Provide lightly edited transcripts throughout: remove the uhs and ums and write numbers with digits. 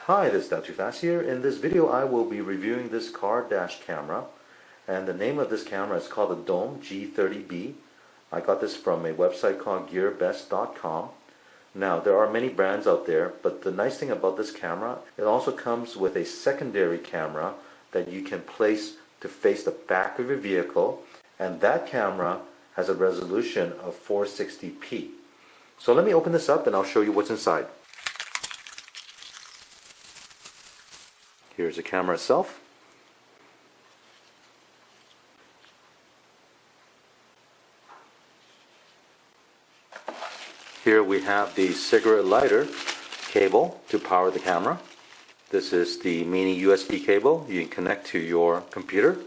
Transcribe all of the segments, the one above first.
Hi, this is Not Too Fast here. In this video I will be reviewing this car dash camera, and the name of this camera is called the Dome G30B. I got this from a website called gearbest.com. Now there are many brands out there, but the nice thing about this camera, it also comes with a secondary camera that you can place to face the back of your vehicle, and that camera has a resolution of 460p. So let me open this up and I'll show you what's inside. Here's the camera itself. Here we have the cigarette lighter cable to power the camera. This is the mini USB cable you can connect to your computer.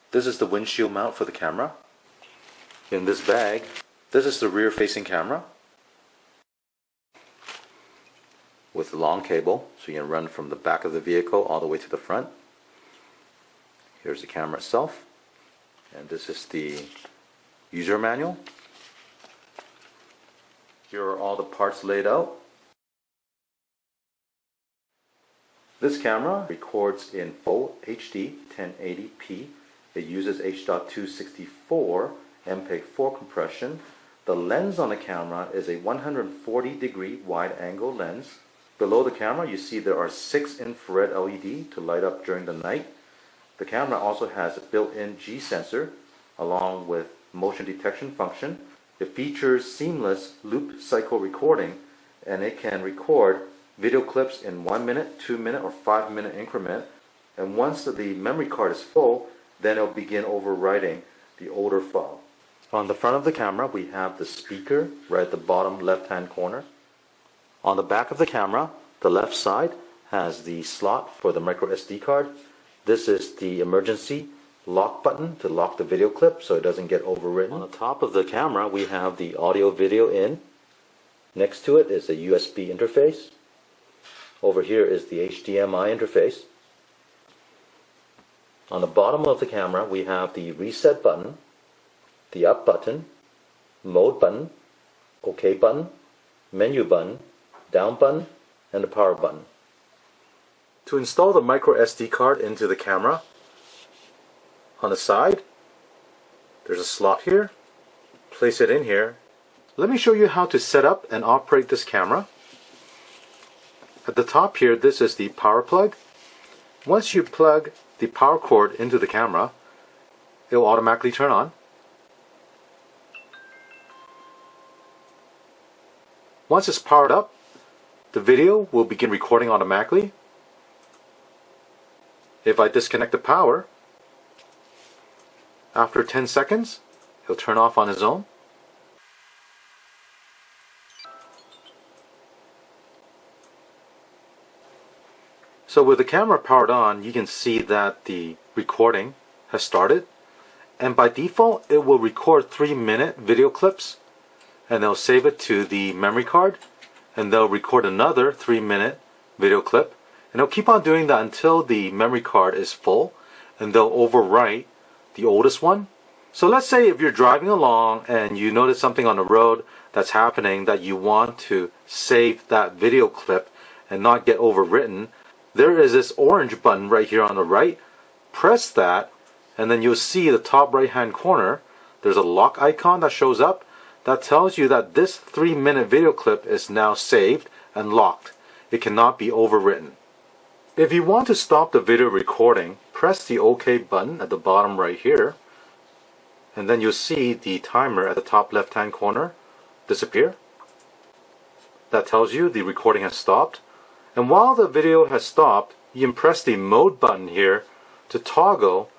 This is the windshield mount for the camera. In this bag, this is the rear facing camera with a long cable, so you can run from the back of the vehicle all the way to the front. Here's the camera itself, and this is the user manual. Here are all the parts laid out. This camera records in full HD 1080p. It uses H.264 MPEG-4 compression. The lens on the camera is a 140-degree wide-angle lens. Below the camera you see there are 6 infrared LED to light up during the night. The camera also has a built-in G sensor along with motion detection function. It features seamless loop cycle recording, and it can record video clips in 1 minute, 2 minute, or 5 minute increment. And once the memory card is full, then it'll begin overwriting the older file. On the front of the camera we have the speaker right at the bottom left hand corner. On the back of the camera, the left side has the slot for the micro SD card. This is the emergency lock button to lock the video clip so it doesn't get overwritten. On the top of the camera we have the audio video in. Next to it is a USB interface. Over here is the HDMI interface. On the bottom of the camera we have the reset button, the up button, mode button, OK button, menu button, down button, and the power button. To install the micro SD card into the camera, on the side there's a slot here. Place it in here. Let me show you how to set up and operate this camera. At the top here, this is the power plug. Once you plug the power cord into the camera, it will automatically turn on. Once it's powered up, the video will begin recording automatically. If I disconnect the power, after 10 seconds, it'll turn off on its own. So with the camera powered on, you can see that the recording has started. And by default, it will record 3-minute video clips, and they'll save it to the memory card, and they'll record another 3-minute video clip, and they'll keep on doing that until the memory card is full, and they'll overwrite the oldest one. So let's say if you're driving along and you notice something on the road that's happening that you want to save that video clip and not get overwritten, there is this orange button right here on the right. Press that, and then you'll see the top right hand corner there's a lock icon that shows up that tells you that this 3-minute video clip is now saved and locked. It cannot be overwritten. If you want to stop the video recording, press the OK button at the bottom right here, and then you'll see the timer at the top left hand corner disappear. That tells you the recording has stopped. And while the video has stopped, you can press the mode button here to toggle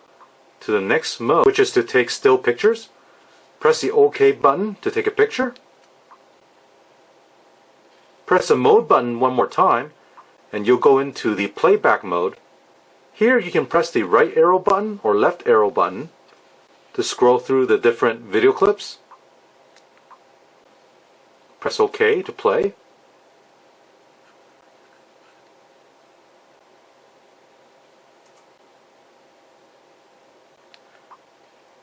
to the next mode, which is to take still pictures. Press the OK button to take a picture. Press the mode button one more time and you'll go into the playback mode. Here you can press the right arrow button or left arrow button to scroll through the different video clips. Press OK to play.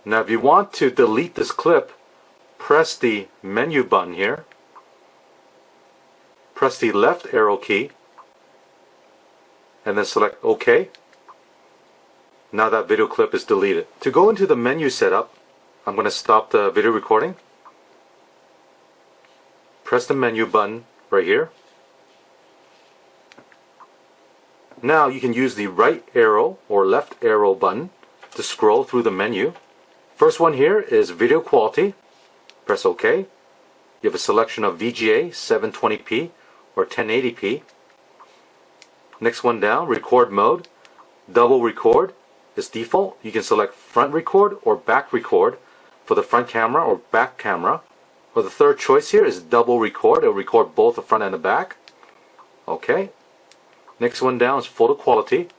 Now if you want to delete this clip, press the menu button here, press the left arrow key, and then select OK. Now that video clip is deleted. To go into the menu setup, I'm going to stop the video recording. Press the menu button right here. Now you can use the right arrow or left arrow button to scroll through the menu. First one here is video quality. Press OK. You have a selection of VGA, 720p or 1080p. Next one down, record mode. Double record is default. You can select front record or back record for the front camera or back camera. Or the third choice here is double record. It will record both the front and the back. OK. Next one down is photo quality.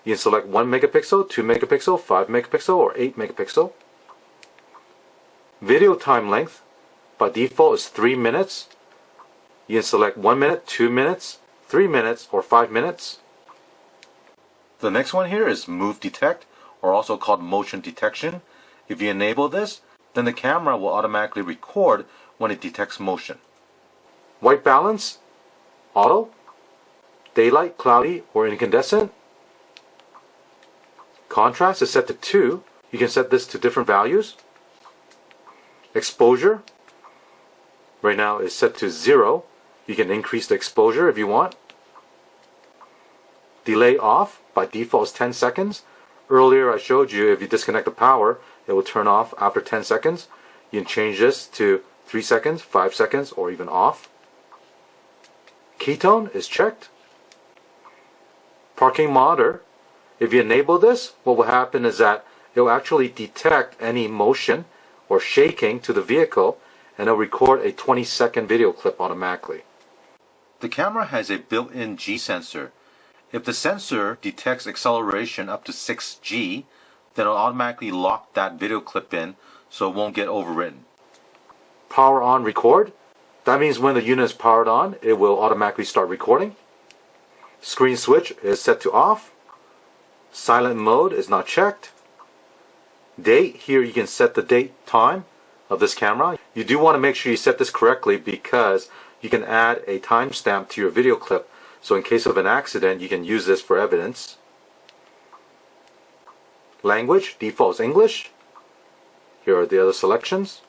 You can select 1 megapixel, 2 megapixel, 5 megapixel, or 8 megapixel. Video time length by default is 3 minutes. You can select 1 minute, 2 minutes, 3 minutes, or 5 minutes. The next one here is move detect, or also called motion detection. If you enable this, then the camera will automatically record when it detects motion. White balance, auto, daylight, cloudy, or incandescent. Contrast is set to 2. You can set this to different values. Exposure right now is set to 0. You can increase the exposure if you want. Delay off by default is 10 seconds. Earlier I showed you if you disconnect the power, it will turn off after 10 seconds. You can change this to 3 seconds, 5 seconds, or even off. Ketone is checked. Parking monitor. If you enable this, what will happen is that it will actually detect any motion or shaking to the vehicle, and it will record a 20-second video clip automatically. The camera has a built-in G sensor. If the sensor detects acceleration up to 6G, then it will automatically lock that video clip in so it won't get overwritten. Power on record. That means when the unit is powered on, it will automatically start recording. Screen switch is set to off. Silent mode is not checked. Date, here you can set the date time of this camera. You do want to make sure you set this correctly because you can add a timestamp to your video clip. So in case of an accident, you can use this for evidence. Language, default is English. Here are the other selections.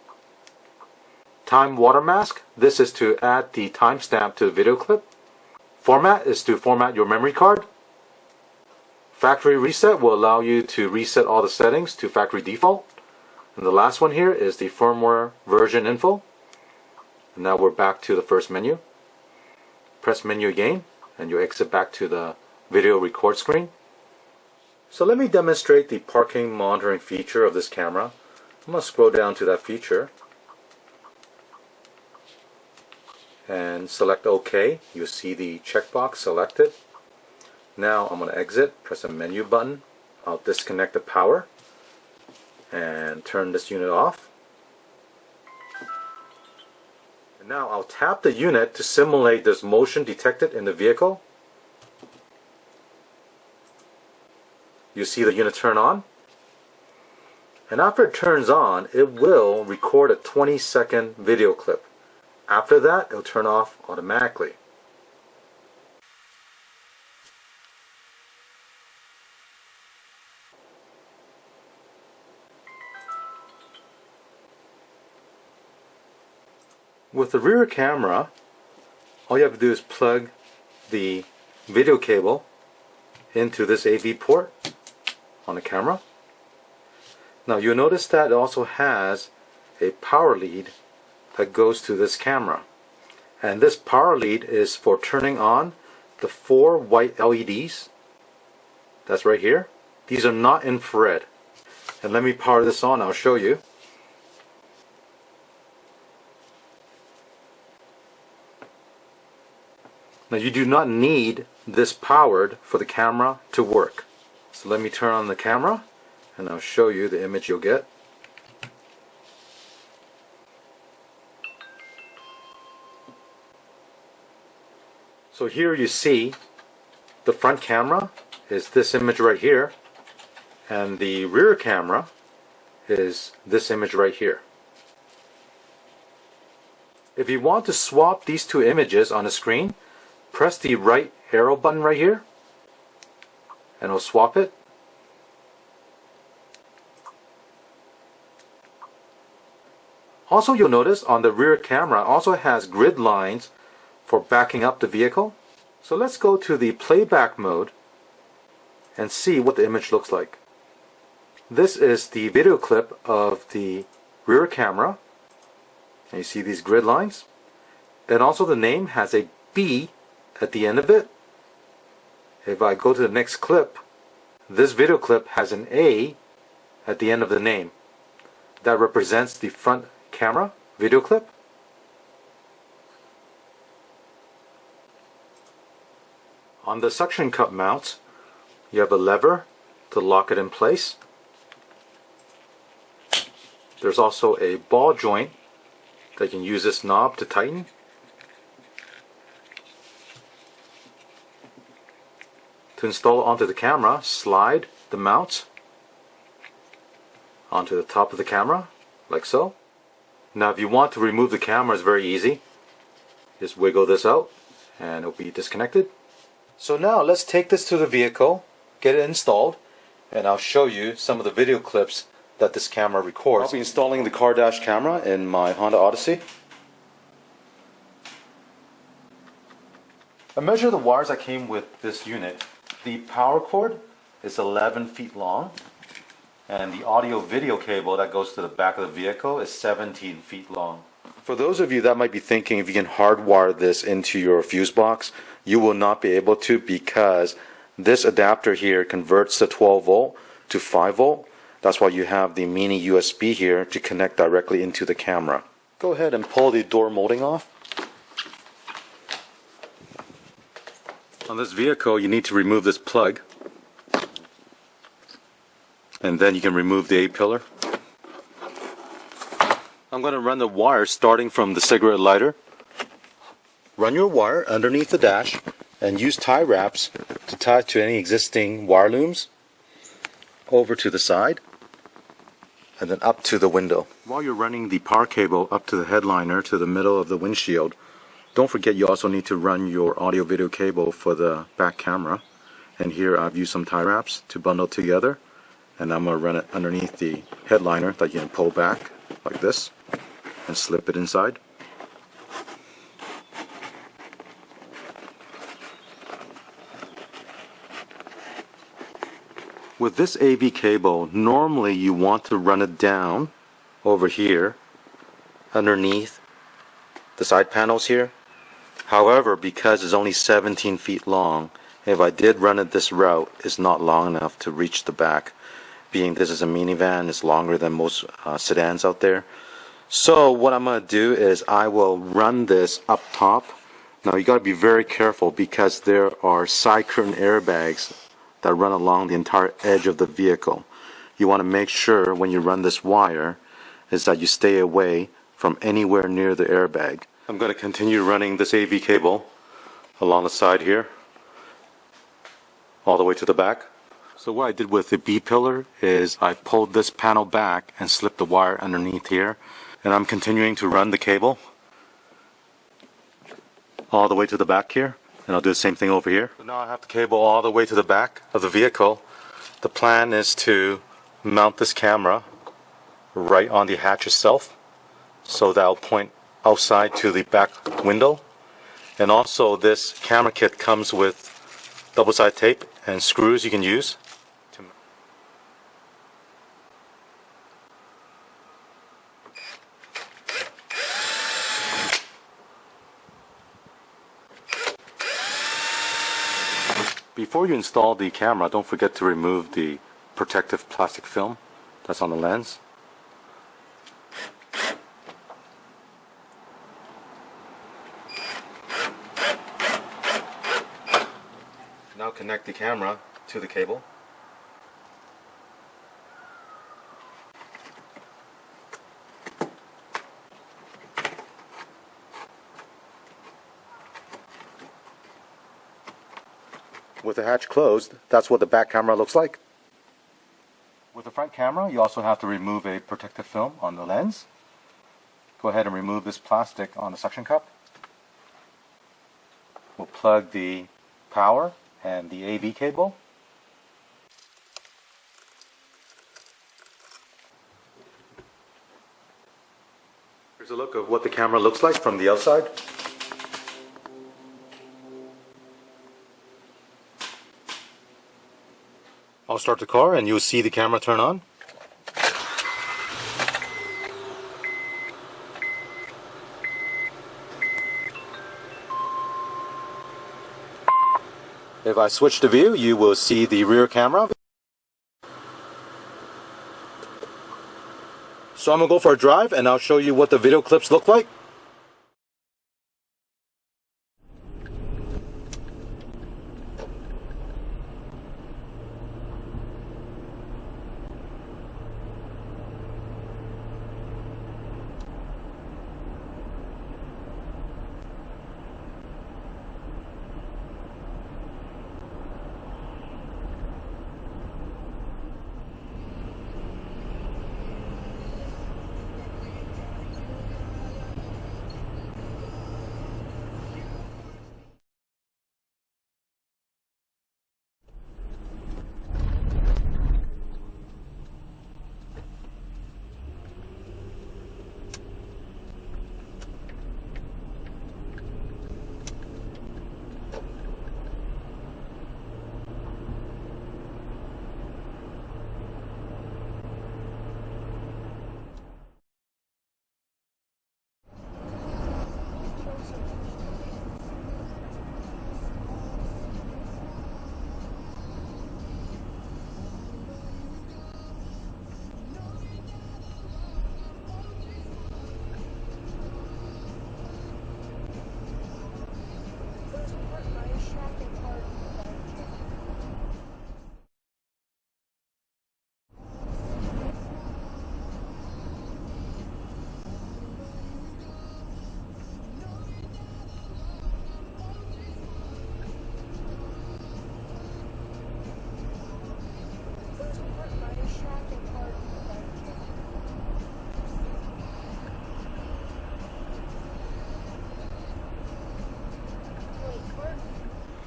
Time watermark, this is to add the timestamp to the video clip. Format is to format your memory card. Factory reset will allow you to reset all the settings to factory default. And the last one here is the firmware version info. And now we're back to the first menu. Press menu again and you exit back to the video record screen. So let me demonstrate the parking monitoring feature of this camera. I'm going to scroll down to that feature and select OK. You'll see the checkbox selected. Now I'm going to exit, press the menu button. I'll disconnect the power and turn this unit off. And now I'll tap the unit to simulate this motion detected in the vehicle. You see the unit turn on. And after it turns on, it will record a 20-second video clip. After that, it'll turn off automatically. With the rear camera, all you have to do is plug the video cable into this AV port on the camera. Now you'll notice that it also has a power lead that goes to this camera. And this power lead is for turning on the 4 white LEDs. That's right here. These are not infrared. And let me power this on, I'll show you. Now you do not need this powered for the camera to work. So let me turn on the camera and I'll show you the image you'll get. So here you see the front camera is this image right here, and the rear camera is this image right here. If you want to swap these two images on the screen, press the right arrow button right here and it'll swap it. Also, you'll notice on the rear camera also has grid lines for backing up the vehicle. So let's go to the playback mode and see what the image looks like. This is the video clip of the rear camera. And you see these grid lines. And also the name has a B at the end of it. If I go to the next clip, this video clip has an A at the end of the name. That represents the front camera video clip. On the suction cup mounts, you have a lever to lock it in place. There's also a ball joint that you can use this knob to tighten. To install it onto the camera, slide the mounts onto the top of the camera, like so. Now if you want to remove the camera, it's very easy. Just wiggle this out and it'll be disconnected. So now let's take this to the vehicle, get it installed, and I'll show you some of the video clips that this camera records. I'll be installing the car dash camera in my Honda Odyssey. I measured the wires that came with this unit. The power cord is 11 feet long, and the audio video cable that goes to the back of the vehicle is 17 feet long. For those of you that might be thinking if you can hardwire this into your fuse box, you will not be able to, because this adapter here converts the 12 volt to 5 volt. That's why you have the mini USB here to connect directly into the camera. Go ahead and pull the door molding off. On this vehicle, you need to remove this plug, and then you can remove the A-pillar. I'm going to run the wire starting from the cigarette lighter. Run your wire underneath the dash and use tie wraps to tie to any existing wire looms over to the side and then up to the window. While you're running the power cable up to the headliner to the middle of the windshield, don't forget you also need to run your audio video cable for the back camera. And here I've used some tie wraps to bundle together, and I'm going to run it underneath the headliner that you can pull back like this and slip it inside. With this AV cable, normally you want to run it down over here underneath the side panels here. However, because it's only 17 feet long, if I did run it this route, it's not long enough to reach the back. Being this is a minivan, it's longer than most sedans out there. So what I'm going to do is I will run this up top. Now you got to be very careful because there are side curtain airbags that run along the entire edge of the vehicle. You want to make sure when you run this wire is that you stay away from anywhere near the airbag. I'm going to continue running this AV cable along the side here all the way to the back. So what I did with the B pillar is I pulled this panel back and slipped the wire underneath here, and I'm continuing to run the cable all the way to the back here. And I'll do the same thing over here. So now I have the cable all the way to the back of the vehicle. The plan is to mount this camera right on the hatch itself, so that'll point outside to the back window. And also this camera kit comes with double-sided tape and screws you can use. Before you install the camera, don't forget to remove the protective plastic film that's on the lens. Now connect the camera to the cable. With the hatch closed, that's what the back camera looks like. With the front camera, you also have to remove a protective film on the lens. Go ahead and remove this plastic on the suction cup. We'll plug the power and the AV cable Here's a look of what the camera looks like from the outside. I'll start the car and you'll see the camera turn on. If I switch the view, you will see the rear camera. So I'm going to go for a drive and I'll show you what the video clips look like.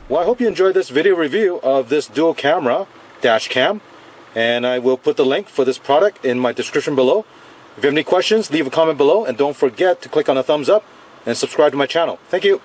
Well, I hope you enjoyed this video review of this dual camera dash cam, and I will put the link for this product in my description below. If you have any questions, leave a comment below, and don't forget to click on the thumbs up and subscribe to my channel. Thank you.